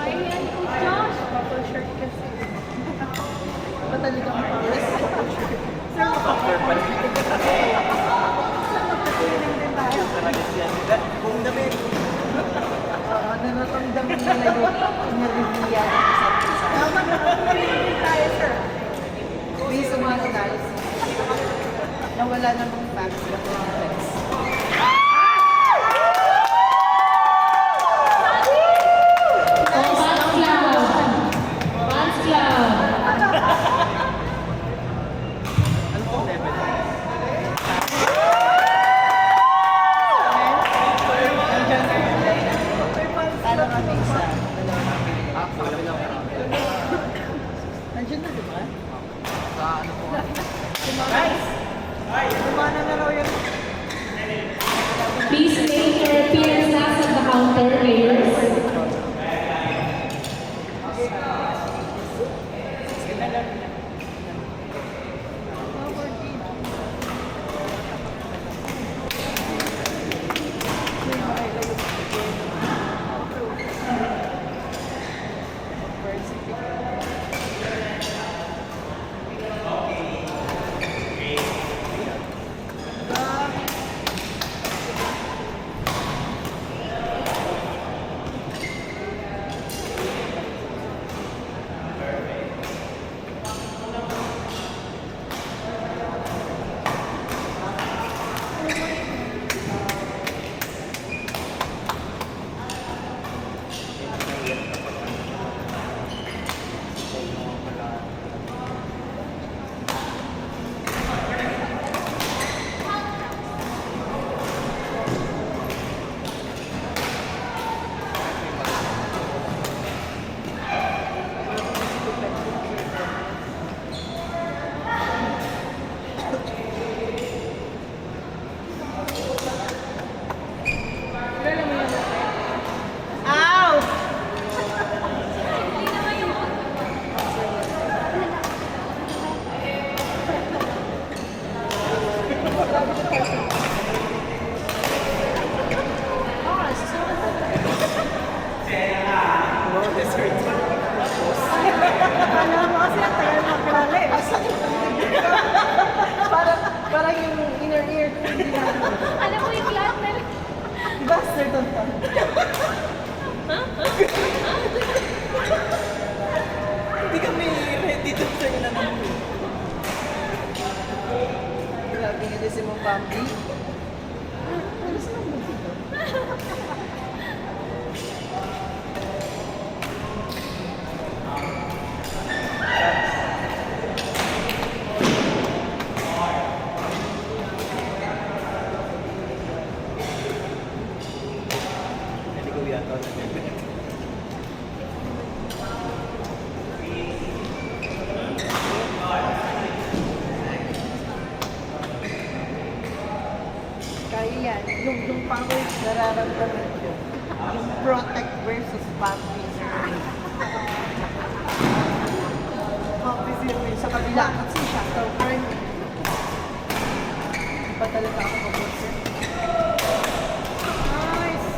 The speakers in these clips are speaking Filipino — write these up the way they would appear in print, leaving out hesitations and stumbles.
Ayan po, Josh. Bubble shirt kasi. Ba talagang pawis? Sir, Doctor pa rin. magpatuloy din tayo. Talaga siya. Kung damit. Ano na itong damit na nag-review sa isa't isa. Magpatuloy din tayo, sir. Based on mga analysis. Nawala namang facts na complex. Ano pong level? Ano kami isa? Sa kabilang Nandiyan na, di ba? Sa ano po? Guys! Kumana na raw yun. Please make your appearance at the counter, players. Alam mo kasi ang tagal magkalala eh. Parang yung inner ear ko hindi na. Alam mo yung lahat na Diba, Sir Tonton? Hindi kami ready to turn na naman. Grabe nga din si Mong Bambi. Ano sa mga dito? Hindi ko yata na Kaya yan, yung power nararamdaman ko. Yung protect versus Bambi. Bambi sa kabila kasi siya. So, currently, hindi pa talaga ako mag-sir. Nice!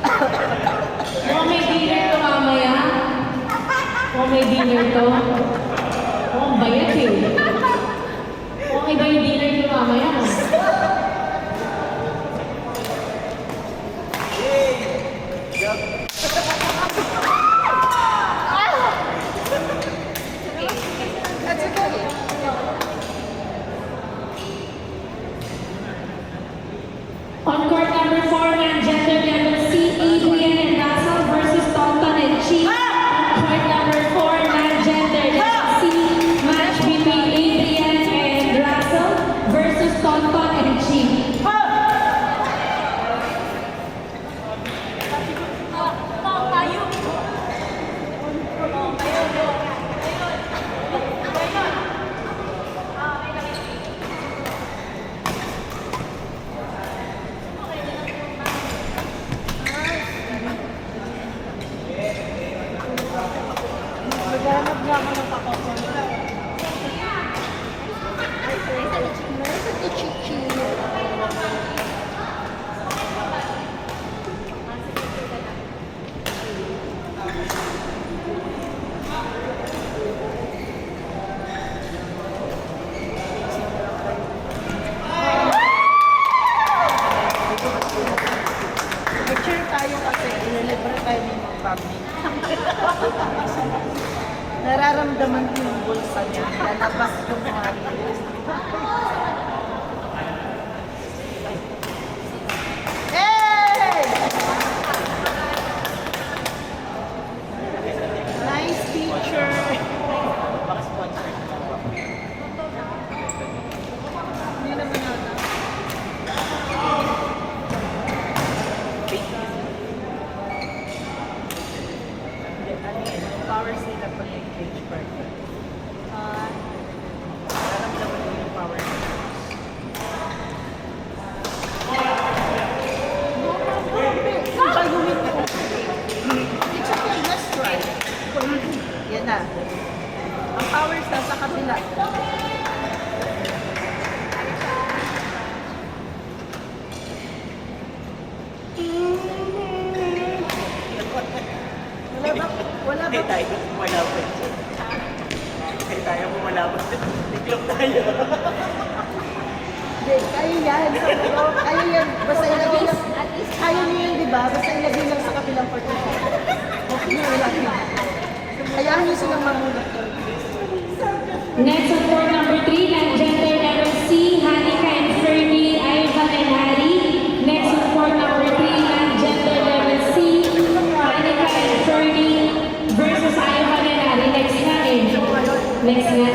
Okay. Mukhang may dinner to mamaya. Mukhang may dinner to. Mukhang bayat eh. Mukhang iba yung dinner to mamaya. That's okay. On court number 4, man gender level C, Adrian and Russell versus Tonton and Chi. On court number 4, man gender level C, match between labas yung mga heels. Hey! Nice picture. Hindi naman nata. Power sila pag engage partner. Naramdaman mo yung power nila. It's okay, let's try. Yan na. Ang powers nasa kabila. Wala ba? Wala Hindi ba? tayo kumalaban dyan. Hindi tayo kumalaban dyan. Tiklop tayo. Hindi, kaya yan. Kaya yan. Basta ilagay lang. Kaya niyo yan, di ba? Basta ilagay lang sa kabilang participant. Okay na, wala yun. Hayaan niyo silang mamunod. Next on court number 3, gender level C, Hanika and Fergie, Ivan and Harry. Next on court number 3, gender level C, Hanika and Fergie versus Ivan and Harry. Next nga eh. Next nga.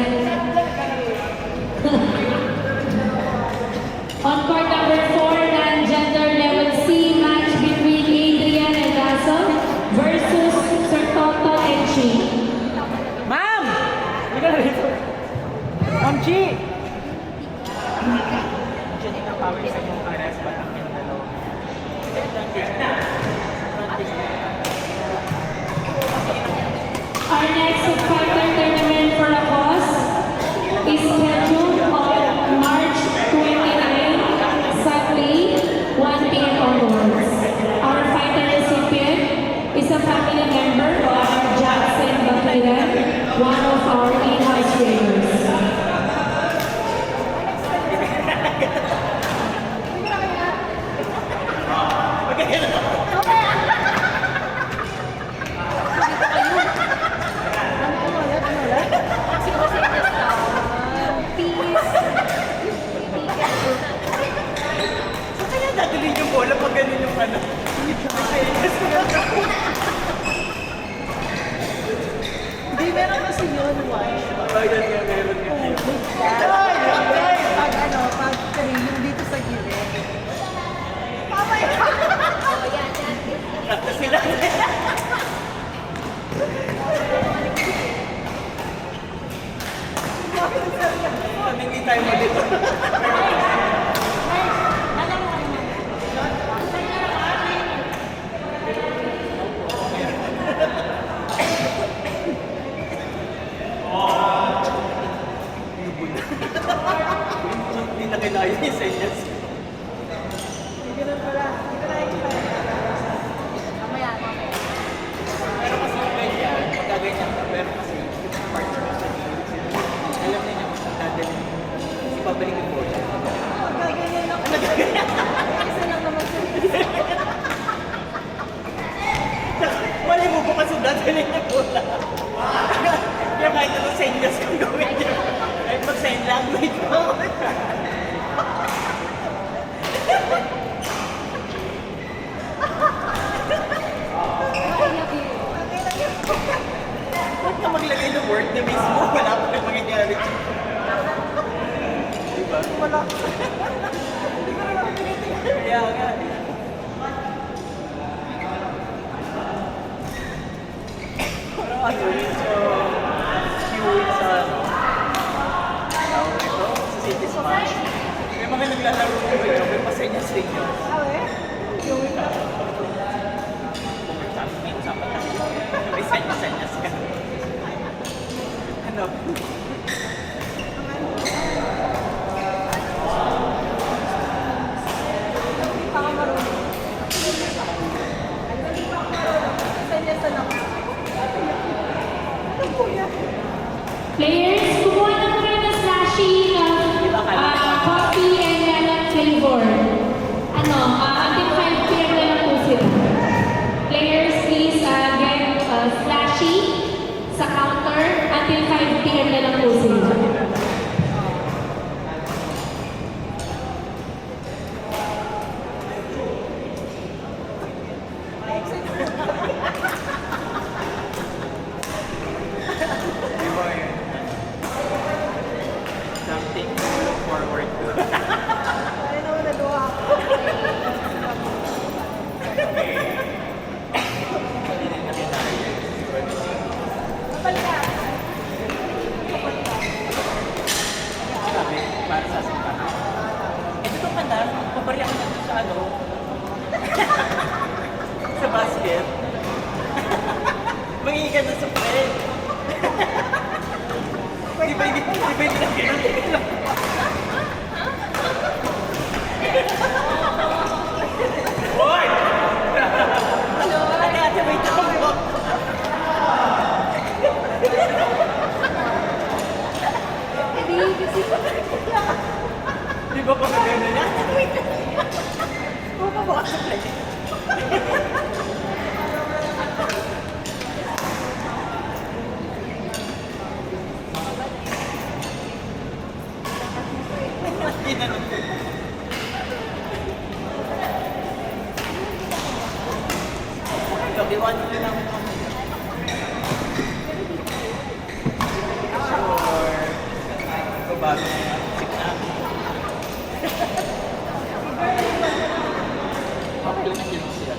On court number 4, gender level C, match between Adrian and Russell versus Sir Toto and Chi. Ma'am! Hindi ka na rito. Ma'am Chi! Diyan yung power sa yung pares ba ang dalawa? Our next fighter tournament for a cause is scheduled on March 29, Sunday, 1 p.m. onwards. Our fighter recipient is a family member of Jackson Bakiran, one of our in-house trainers. Saan kaya dadalhin yung bola pag ganun yung ano? Hindi, meron kasi yun, why? Ayan nga, meron nga. Pag ano, pag three, yung dito sa gilid. Tapos sila. Sabi hindi tayo malito. Hindi na kinaya yung senyas. Pero kasi yung ganyan, pagkaganyan ka, pero kasi yung partner mo sa gilid sila. Alam na niya kung saan dadalhin. Kasi babalik yung bola. Gaganyan lang. Isa lang naman sa Mali mo bukas yung dadalhin yung bola. Kaya kahit anong senyas kung gawin niya. Kahit mag-sign language mo. Huwag na maglagay ng word na mismo. Wala pa nang mangyayari. Diba? Wala. Kaya nga. Parang ano yun sa cute sa ano. Tawag ito? Sa City Smash. May mga naglalaro ko ito. May pasenyas-senyas. May usapan tayo. May senyas-senyas ka. Ano? Pwede na ganun. Hoy! Ate, ate, wait lang. Hindi, kasi Di ba pag ganun yan? Wait lang. Mapapakasok lang yan. Ginanong ko. Gabiwan nyo lang ako. Sure. Babago na yung music namin. Okay lang yun sila.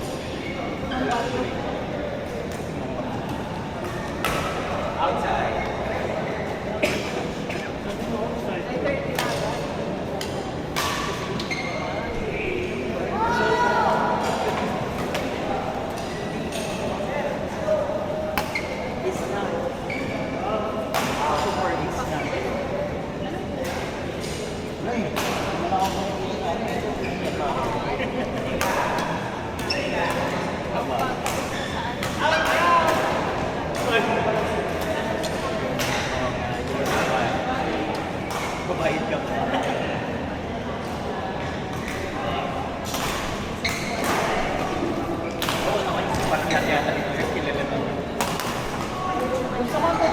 Outside. It's not. Super it's not. Babayad ka pa. Oo naman, parang yata dito kilala na. Gusto ko ito.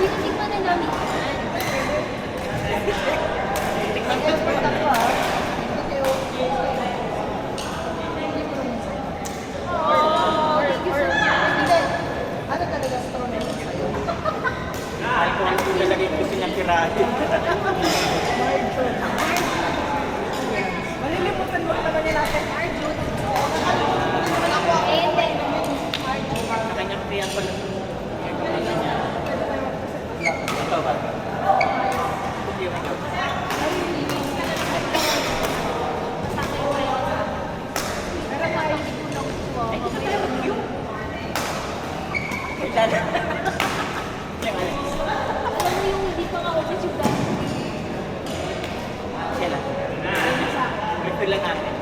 tinitignan na namin yan. Expert ako ah. Hindi kayo. Hindi. Ano talaga strong na sa'yo? Ay, kung ano yung lalagay ko gusto niyang tirahin. Malilimutan mo naman nila natin. Sa kanyang tiyan pala. Ikaw ba? Hindi yung ikaw. Ay, ito tayo mag-view. Kailan? Yung ano? Alam mo yung hindi pa nga ulit yung dahil. Kailan? Refill lang natin.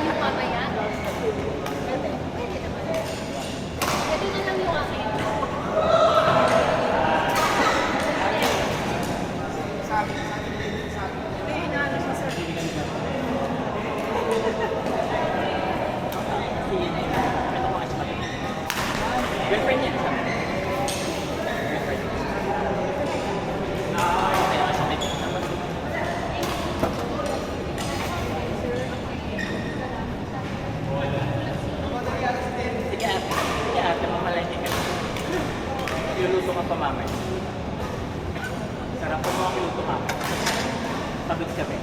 Yung mamaya. Pwede naman. Ito na lang yung akin. Kasi yun eh. Ano ko kasi mali. Girlfriend niya. Sabi niya. Girlfriend niya. Kaya nga sabi niya. Sige ate. Sige ate. Mamalengke ka. Luluto ka pa mamay. Sarap po mga luto ka. Pagod kami.